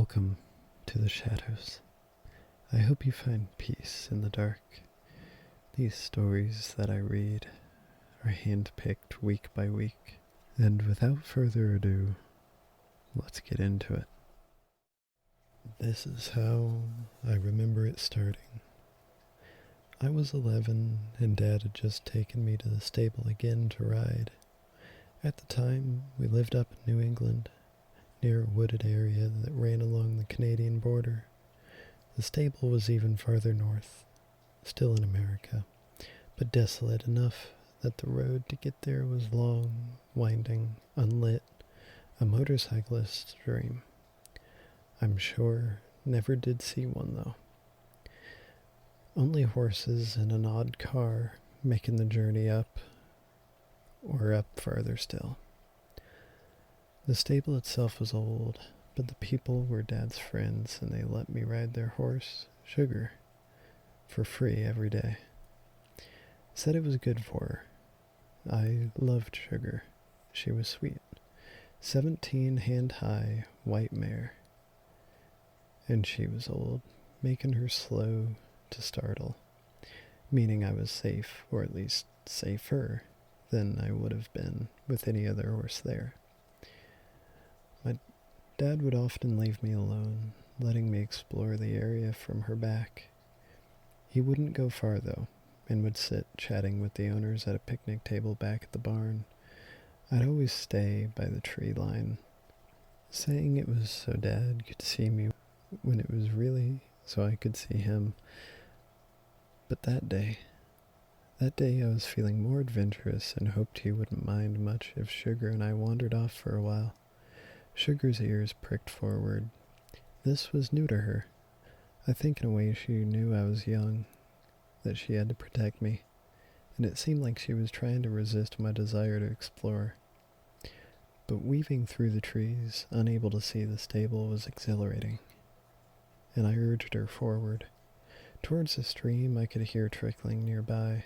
Welcome to the shadows. I hope you find peace in the dark. These stories that I read are handpicked week by week. And without further ado, let's get into it. This is how I remember it starting. I was 11 and Dad had just taken me to the stable again to ride. At the time, we lived up in New England, near a wooded area that ran along the Canadian border. The stable was even farther north, still in America, but desolate enough that the road to get there was long, winding, unlit, a motorcyclist's dream. I'm sure never did see one though. Only horses and an odd car making the journey up, or up farther still. The stable itself was old, but the people were Dad's friends and they let me ride their horse, Sugar, for free every day. Said it was good for her. I loved Sugar. She was sweet. 17 hand-high white mare. And she was old, making her slow to startle, meaning I was safe, or at least safer than I would have been with any other horse there. My dad would often leave me alone, letting me explore the area from her back. He wouldn't go far though, and would sit chatting with the owners at a picnic table back at the barn. I'd always stay by the tree line, saying it was so Dad could see me when it was really so I could see him. But that day I was feeling more adventurous and hoped he wouldn't mind much if Sugar and I wandered off for a while. Sugar's ears pricked forward. This was new to her. I think in a way she knew I was young, that she had to protect me, and it seemed like she was trying to resist my desire to explore. But weaving through the trees, unable to see the stable, was exhilarating, and I urged her forward. Towards the stream I could hear trickling nearby.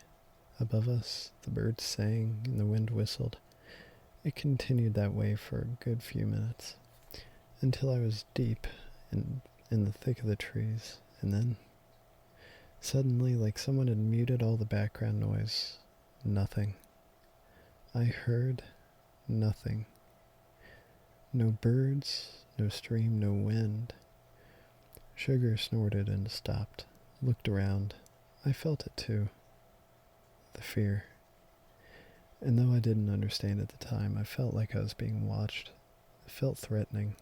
Above us, the birds sang and the wind whistled. It continued that way for a good few minutes, until I was deep in the thick of the trees, and then, suddenly, like someone had muted all the background noise, nothing. I heard nothing. No birds, no stream, no wind. Sugar snorted and stopped, looked around. I felt it too. The fear. And though I didn't understand at the time, I felt like I was being watched. It felt threatening,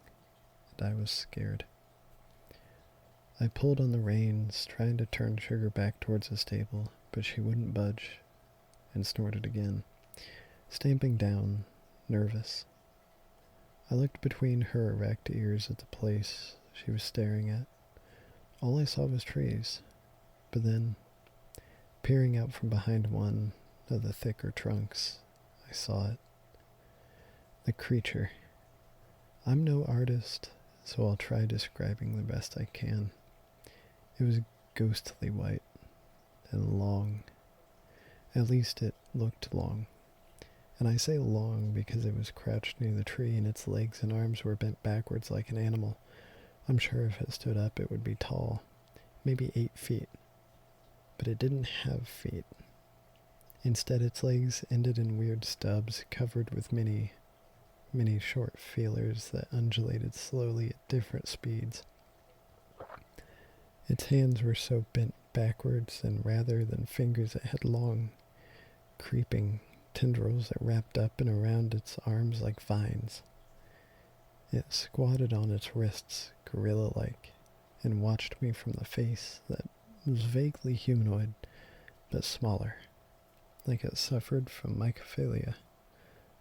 and I was scared. I pulled on the reins, trying to turn Sugar back towards the stable, but she wouldn't budge, and snorted again, stamping down, nervous. I looked between her erect ears at the place she was staring at. All I saw was trees, but then, peering out from behind one of the thicker trunks, I saw it. The creature. I'm no artist, so I'll try describing the best I can. It was ghostly white and long. At least it looked long. And I say long because it was crouched near the tree and its legs and arms were bent backwards like an animal. I'm sure if it stood up it would be tall, maybe 8 feet. But it didn't have feet. Instead, its legs ended in weird stubs covered with many short feelers that undulated slowly at different speeds. Its hands were so bent backwards, and rather than fingers it had long, creeping tendrils that wrapped up and around its arms like vines. It squatted on its wrists, gorilla-like, and watched me from the face that was vaguely humanoid, but smaller, like it suffered from mycophilia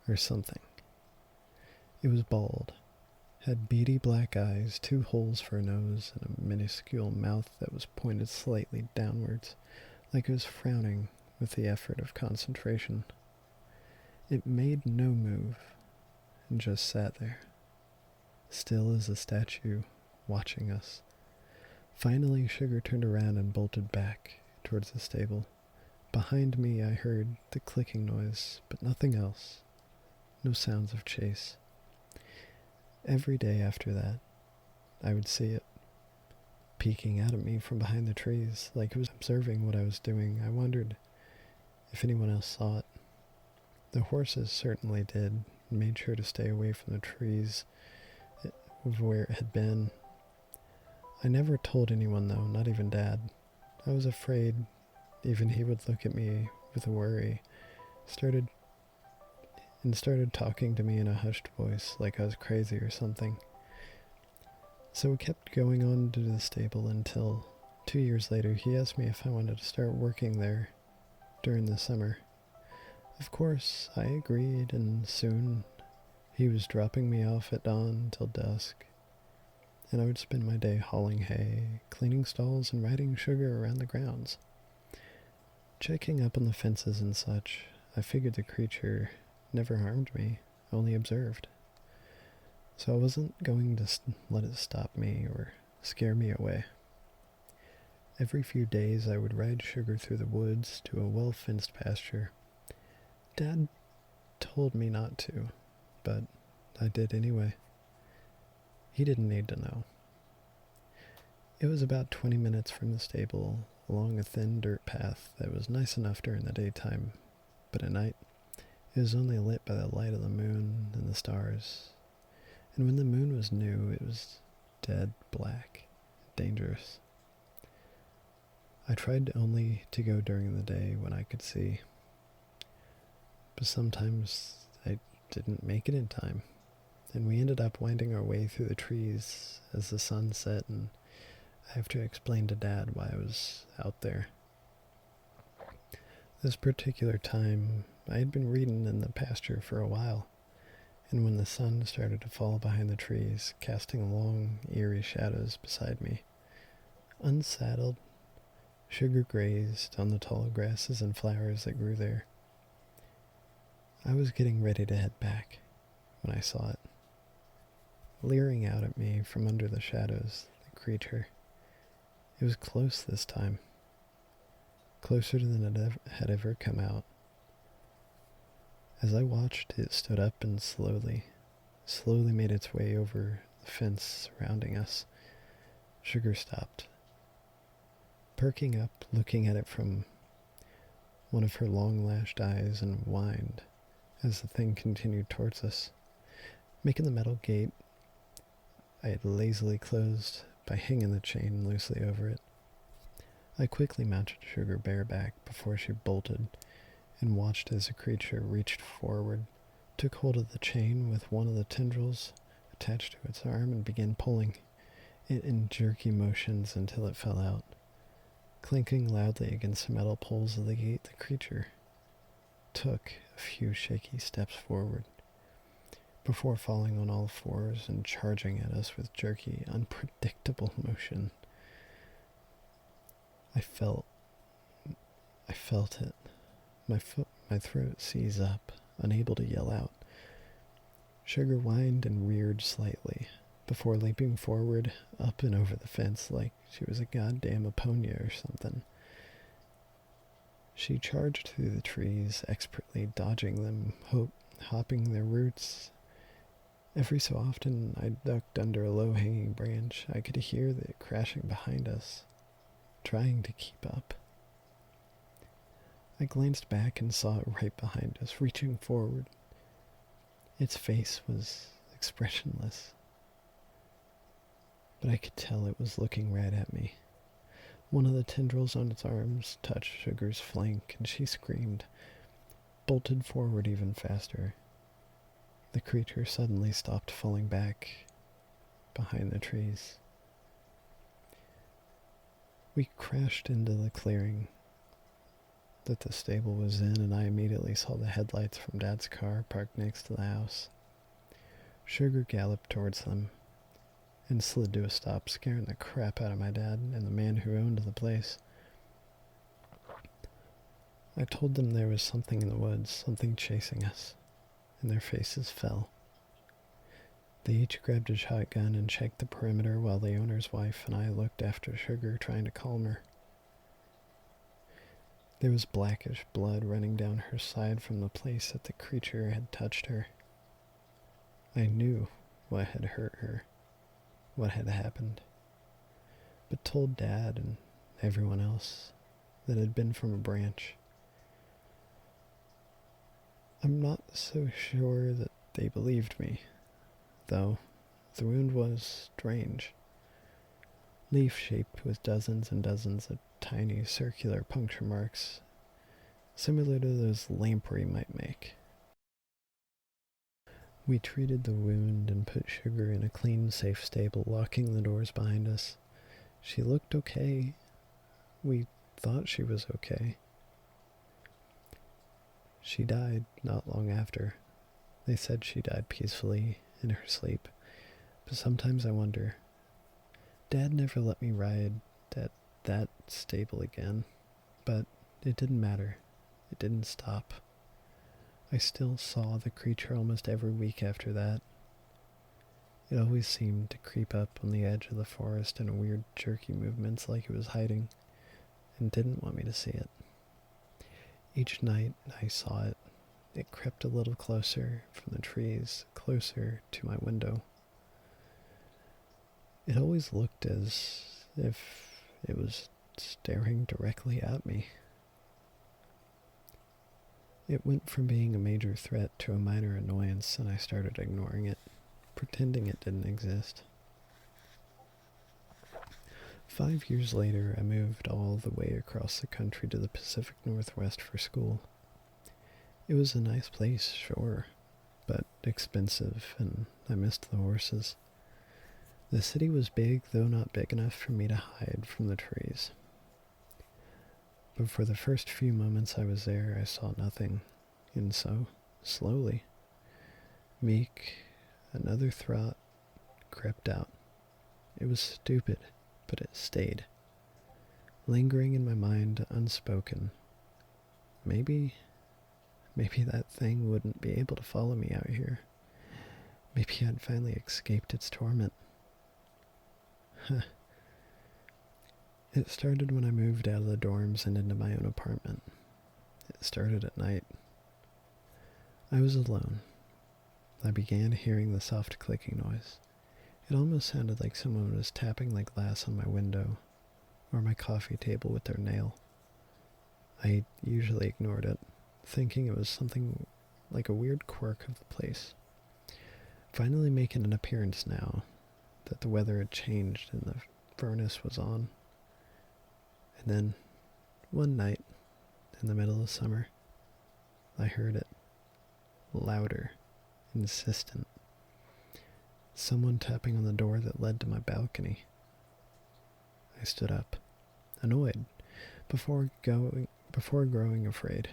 or something. It was bald, had beady black eyes, 2 holes for a nose, and a minuscule mouth that was pointed slightly downwards, like it was frowning with the effort of concentration. It made no move, and just sat there, still as a statue, watching us. Finally, Sugar turned around and bolted back towards the stable. Behind me I heard the clicking noise, but nothing else. No sounds of chase. Every day after that, I would see it peeking out at me from behind the trees, like it was observing what I was doing. I wondered if anyone else saw it. The horses certainly did, and made sure to stay away from the trees of where it had been. I never told anyone, though, not even Dad. I was afraid even he would look at me with a worry. Started talking to me in a hushed voice, like I was crazy or something. So we kept going on to the stable until 2 years later he asked me if I wanted to start working there during the summer. Of course, I agreed, and soon he was dropping me off at dawn till dusk, and I would spend my day hauling hay, cleaning stalls, and riding Sugar around the grounds. Checking up on the fences and such, I figured the creature never harmed me, only observed. So I wasn't going to let it stop me or scare me away. Every few days I would ride Sugar through the woods to a well-fenced pasture. Dad told me not to, but I did anyway. He didn't need to know. It was about 20 minutes from the stable, along a thin dirt path that was nice enough during the daytime, but at night it was only lit by the light of the moon and the stars. And when the moon was new, it was dead black, dangerous. I tried only to go during the day when I could see, but sometimes I didn't make it in time, and we ended up winding our way through the trees as the sun set, and I have to explain to Dad why I was out there. This particular time, I had been reading in the pasture for a while, and when the sun started to fall behind the trees, casting long, eerie shadows beside me, unsaddled, Sugar grazed on the tall grasses and flowers that grew there. I was getting ready to head back when I saw it. Leering out at me from under the shadows, the creature. It was close this time. Closer than it had ever come out. As I watched, it stood up and slowly made its way over the fence surrounding us. Sugar stopped. Perking up, looking at it from one of her long-lashed eyes, and whined as the thing continued towards us. Making the metal gate I had lazily closed by hanging the chain loosely over it. I quickly mounted Sugar bareback before she bolted, and watched as the creature reached forward, took hold of the chain with one of the tendrils attached to its arm, and began pulling it in jerky motions until it fell out. Clinking loudly against the metal poles of the gate, the creature took a few shaky steps forward, before falling on all fours and charging at us with jerky, unpredictable motion. I felt it. My throat seized up, unable to yell out. Sugar whined and reared slightly, before leaping forward, up and over the fence like she was a goddamn Aponia or something. She charged through the trees, expertly dodging them, hopping their roots. Every so often I ducked under a low-hanging branch. I could hear it crashing behind us, trying to keep up. I glanced back and saw it right behind us, reaching forward. Its face was expressionless, but I could tell it was looking right at me. One of the tendrils on its arms touched Sugar's flank, and she screamed, bolted forward even faster. The creature suddenly stopped falling back behind the trees. We crashed into the clearing that the stable was in, and I immediately saw the headlights from Dad's car parked next to the house. Sugar galloped towards them and slid to a stop, scaring the crap out of my dad and the man who owned the place. I told them there was something in the woods, something chasing us, and their faces fell. They each grabbed a shotgun and checked the perimeter while the owner's wife and I looked after Sugar, trying to calm her. There was blackish blood running down her side from the place that the creature had touched her. I knew what had hurt her. what had happened, but told Dad and everyone else that it had been from a branch. I'm not so sure that they believed me, though the wound was strange. Leaf-shaped with dozens and dozens of tiny circular puncture marks, similar to those lamprey might make. We treated the wound and put Sugar in a clean, safe stable, locking the doors behind us. She looked okay. We thought she was okay. She died not long after. They said she died peacefully in her sleep, but sometimes I wonder. Dad never let me ride that stable again, but it didn't matter. It didn't stop. I still saw the creature almost every week after that. It always seemed to creep up on the edge of the forest in weird jerky movements like it was hiding and didn't want me to see it. Each night I saw it. It crept a little closer from the trees, closer to my window. It always looked as if it was staring directly at me. It went from being a major threat to a minor annoyance, and I started ignoring it, pretending it didn't exist. 5 years later, I moved all the way across the country to the Pacific Northwest for school. It was a nice place, sure, but expensive, and I missed the horses. The city was big, though not big enough for me to hide from the trees. But for the first few moments I was there, I saw nothing, and so, slowly, meek, another thought crept out. It was stupid, but it stayed, lingering in my mind unspoken. Maybe that thing wouldn't be able to follow me out here. Maybe I'd finally escaped its torment. It started when I moved out of the dorms and into my own apartment. It started at night. I was alone. I began hearing the soft clicking noise. It almost sounded like someone was tapping the glass on my window or my coffee table with their nail. I usually ignored it, thinking it was something like a weird quirk of the place. Finally making an appearance now that the weather had changed and the furnace was on. And then, one night, in the middle of summer, I heard it. Louder, insistent. Someone tapping on the door that led to my balcony. I stood up, annoyed, before growing afraid.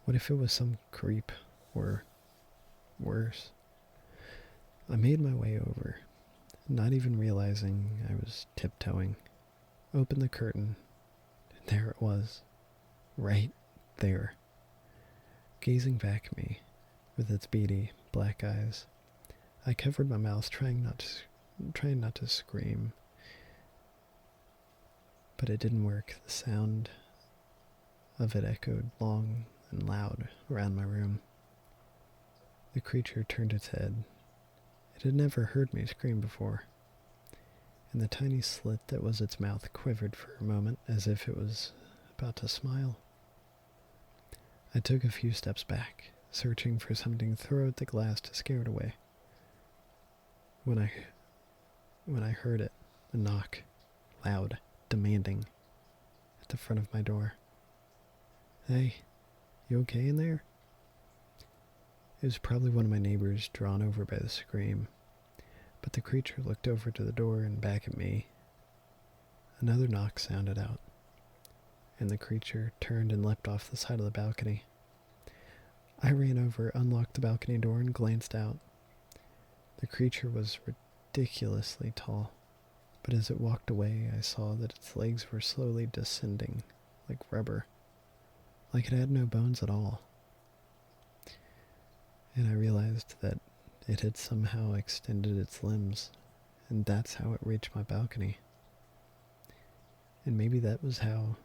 What if it was some creep, or worse? I made my way over, not even realizing I was tiptoeing. Opened the curtain, and there it was, right there, gazing back at me with its beady black eyes. I covered my mouth, trying not to scream, but it didn't work. The sound of it echoed long and loud around my room. The creature turned its head. It had never heard me scream before, and the tiny slit that was its mouth quivered for a moment as if it was about to smile. I took a few steps back, searching for something to throw at the glass to scare it away. When I heard it, a knock, loud, demanding, at the front of my door. Hey, you okay in there? It was probably one of my neighbors, drawn over by the scream. But the creature looked over to the door and back at me. Another knock sounded out, and the creature turned and leapt off the side of the balcony. I ran over, unlocked the balcony door, and glanced out. The creature was ridiculously tall, but as it walked away, I saw that its legs were slowly descending, like rubber, like it had no bones at all. And I realized that it had somehow extended its limbs, and that's how it reached my balcony. And maybe that was how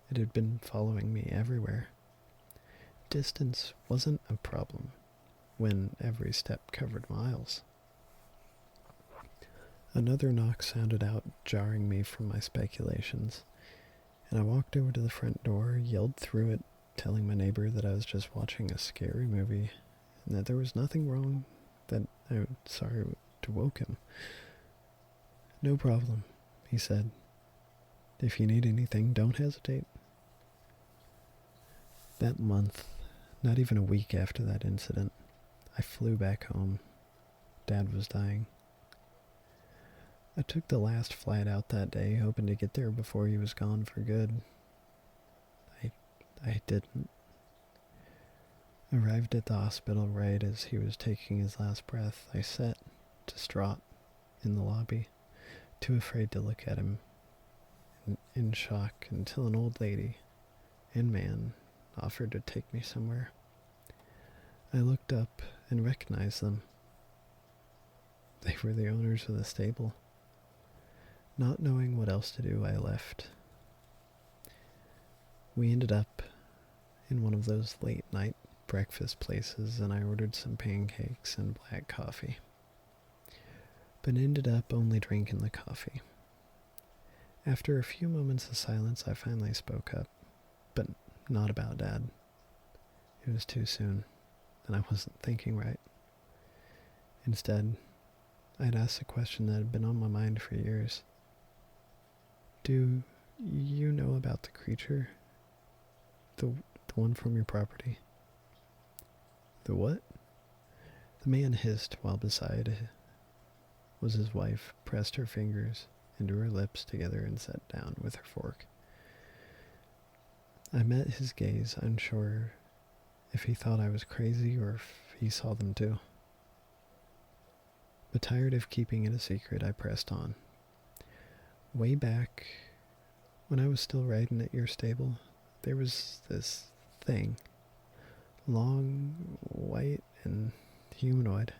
it had been following me everywhere. Distance wasn't a problem when every step covered miles. Another knock sounded out, jarring me from my speculations, and I walked over to the front door, yelled through it, telling my neighbor that I was just watching a scary movie, and that there was nothing wrong, that I was sorry to woke him. "No problem," he said. "If you need anything, don't hesitate." That month, not even a week after that incident, I flew back home. Dad was dying. I took the last flight out that day, hoping to get there before he was gone for good. I didn't. Arrived at the hospital right as he was taking his last breath. I sat, distraught, in the lobby, too afraid to look at him, in shock, until an old lady and man offered to take me somewhere. I looked up and recognized them. They were the owners of the stable. Not knowing what else to do, I left. We ended up in one of those late night breakfast places, and I ordered some pancakes and black coffee, but ended up only drinking the coffee. After a few moments of silence, I finally spoke up, but not about Dad. It was too soon, and I wasn't thinking right. Instead, I'd asked a question that had been on my mind for years. "Do you know about the creature? The one from your property?" "The what?" The man hissed while beside was his wife, pressed her fingers into her lips together and sat down with her fork. I met his gaze, unsure if he thought I was crazy or if he saw them too. But tired of keeping it a secret, I pressed on. "Way back, when I was still riding at your stable, there was this thing. Long, white, and humanoid.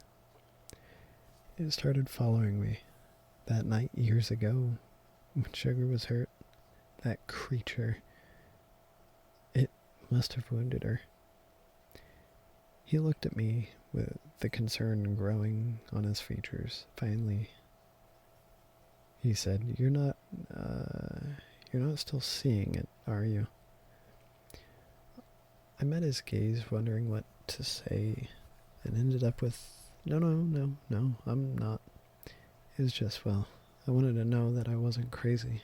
It started following me that night years ago when Sugar was hurt. That creature. It must have wounded her." He looked at me with the concern growing on his features. Finally, he said, You're not still seeing it, are you?" I met his gaze, wondering what to say, and ended up with, No, I'm not. It was just, well, I wanted to know that I wasn't crazy."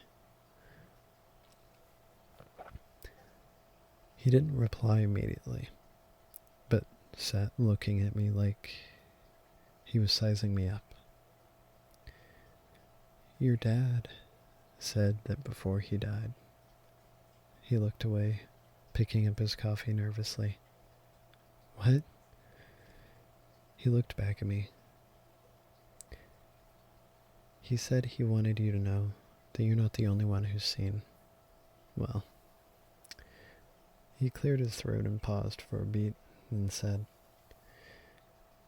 He didn't reply immediately, but sat looking at me like he was sizing me up. "Your dad said that before he died." He looked away, picking up his coffee nervously. "What?" He looked back at me. "He said he wanted you to know that you're not the only one who's seen, well..." He cleared his throat and paused for a beat and said,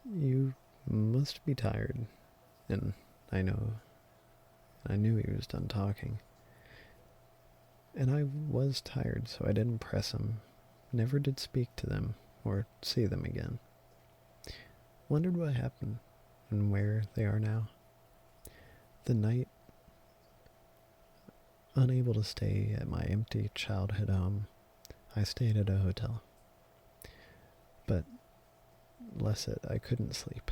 "You must be tired." And I knew he was done talking. And I was tired, so I didn't press him, never did speak to them or see them again. Wondered what happened and where they are now. The night, unable to stay at my empty childhood home, I stayed at a hotel. But bless it, I couldn't sleep.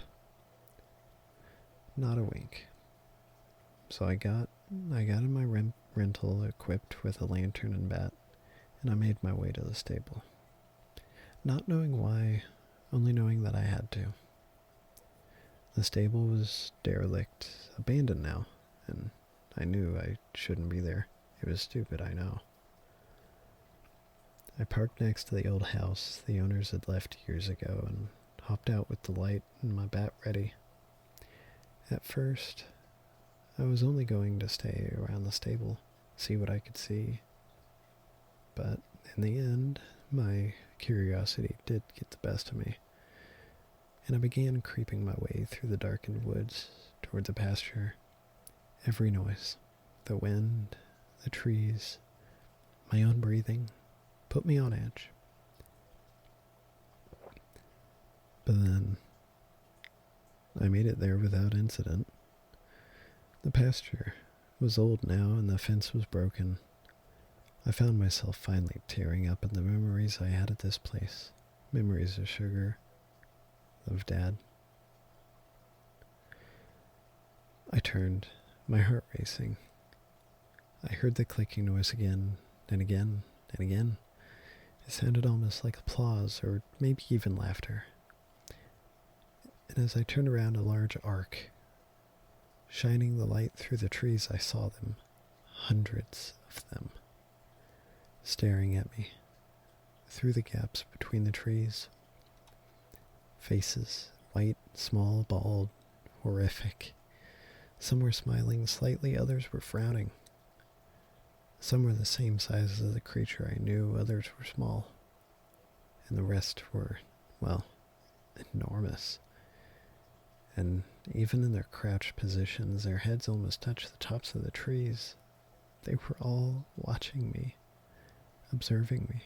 Not a wink. So I got in my rental equipped with a lantern and bat, and I made my way to the stable. Not knowing why, only knowing that I had to. The stable was derelict, abandoned now, and I knew I shouldn't be there. It was stupid, I know. I parked next to the old house the owners had left years ago and hopped out with the light and my bat ready. At first, I was only going to stay around the stable, see what I could see. But in the end, my curiosity did get the best of me, and I began creeping my way through the darkened woods toward the pasture. Every noise, the wind, the trees, my own breathing, put me on edge. But then, I made it there without incident. The pasture was old now and the fence was broken. I found myself finally tearing up at the memories I had at this place. Memories of sugar, of Dad. I turned, my heart racing. I heard the clicking noise again and again and again. It sounded almost like applause or maybe even laughter. And as I turned around a large arc, shining the light through the trees, I saw them, hundreds of them, staring at me through the gaps between the trees. Faces, white, small, bald, horrific. Some were smiling slightly, others were frowning. Some were the same size as the creature I knew, others were small. And the rest were, well, enormous. And even in their crouched positions, their heads almost touched the tops of the trees. They were all watching me, observing me.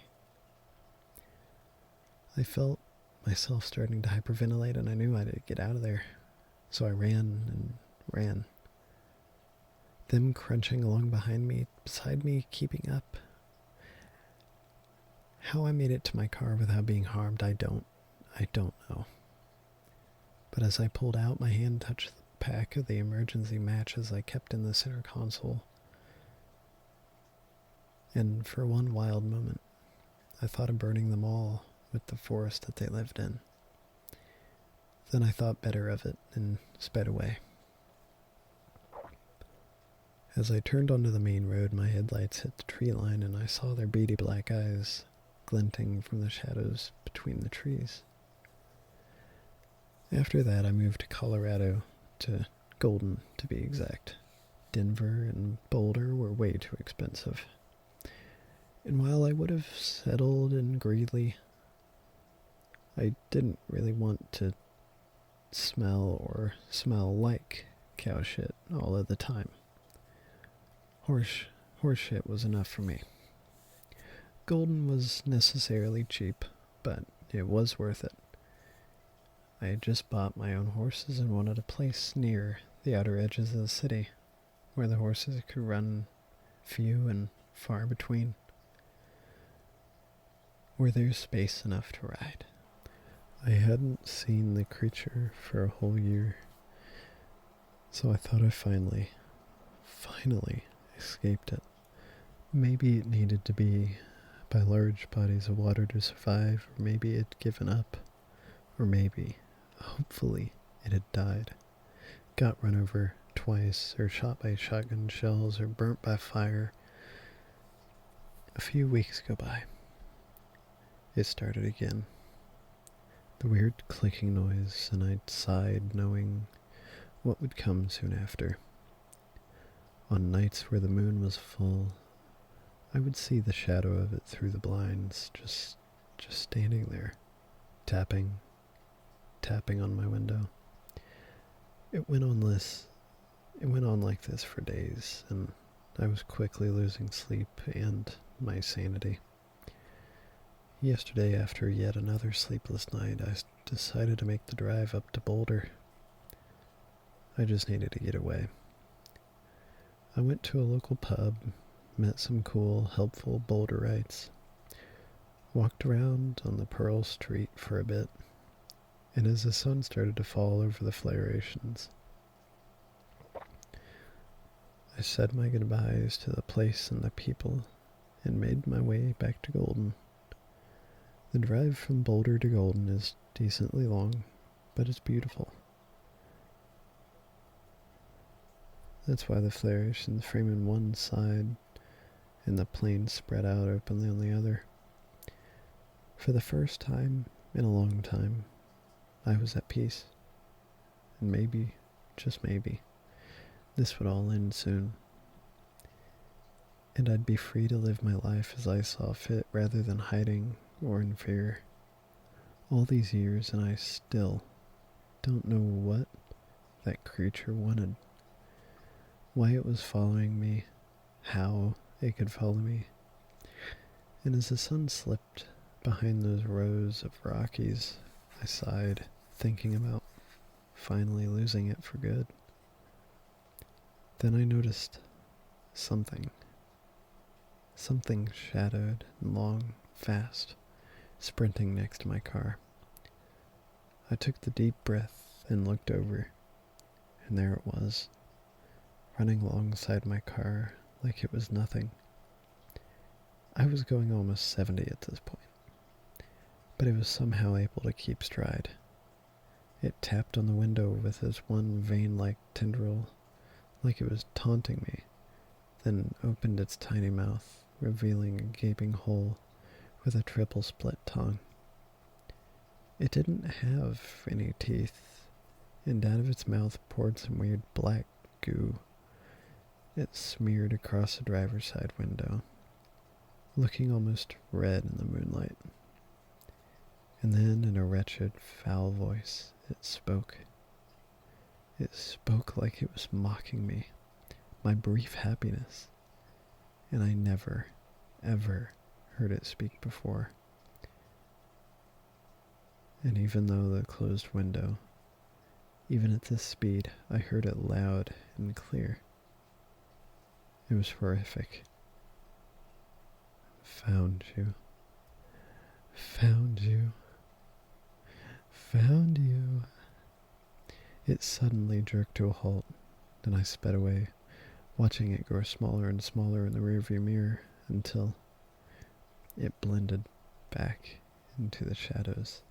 I felt myself starting to hyperventilate and I knew I had to get out of there. So I ran and ran. Them crunching along behind me, beside me, keeping up. How I made it to my car without being harmed, I don't know. But as I pulled out, my hand touched the pack of the emergency matches I kept in the center console. And for one wild moment, I thought of burning them all with the forest that they lived in. Then I thought better of it and sped away. As I turned onto the main road, my headlights hit the tree line and I saw their beady black eyes glinting from the shadows between the trees. After that, I moved to Colorado, to Golden to be exact. Denver and Boulder were way too expensive. And while I would have settled in Greeley, I didn't really want to smell like cow shit all of the time. Horse shit was enough for me. Golden was necessarily cheap, but it was worth it. I had just bought my own horses and wanted a place near the outer edges of the city, where the horses could run few and far between, where there's space enough to ride. I hadn't seen the creature for a whole year, so I thought I finally escaped it. Maybe it needed to be by large bodies of water to survive, or maybe it had given up, or maybe, hopefully, it had died, got run over twice, or shot by shotgun shells, or burnt by fire. A few weeks go by. It started again. The weird clicking noise, and I sighed, knowing what would come soon after. On nights where the moon was full, I would see the shadow of it through the blinds, just standing there, tapping on my window. It went on like this for days, and I was quickly losing sleep and my sanity. Yesterday, after yet another sleepless night, I decided to make the drive up to Boulder. I just needed to get away. I went to a local pub, met some cool, helpful Boulderites, walked around on the Pearl Street for a bit, and as the sun started to fall over the fluctuations, I said my goodbyes to the place and the people and made my way back to Golden. The drive from Boulder to Golden is decently long, but it's beautiful. That's why the fluctuations frame in one side and the plains spread out openly on the other. For the first time in a long time, I was at peace. And maybe, just maybe, this would all end soon. And I'd be free to live my life as I saw fit rather than hiding or in fear. All these years and I still don't know what that creature wanted. Why it was following me, how it could follow me. And as the sun slipped behind those rows of Rockies, I sighed, thinking about finally losing it for good. Then I noticed something. Something shadowed and long, fast, sprinting next to my car. I took the deep breath and looked over, and there it was, running alongside my car like it was nothing. I was going almost 70 at this point, but it was somehow able to keep stride. It tapped on the window with its one vein-like tendril, like it was taunting me, then opened its tiny mouth, revealing a gaping hole with a triple split tongue. It didn't have any teeth, and out of its mouth poured some weird black goo. It smeared across the driver's side window, looking almost red in the moonlight. And then, in a wretched, foul voice, it spoke. It spoke like it was mocking me, my brief happiness, and I never, ever heard it speak before. And even though the closed window, even at this speed, I heard it loud and clear. It was horrific. Found you. Found you. Found you. It suddenly jerked to a halt, and I sped away, watching it grow smaller and smaller in the rearview mirror until it blended back into the shadows.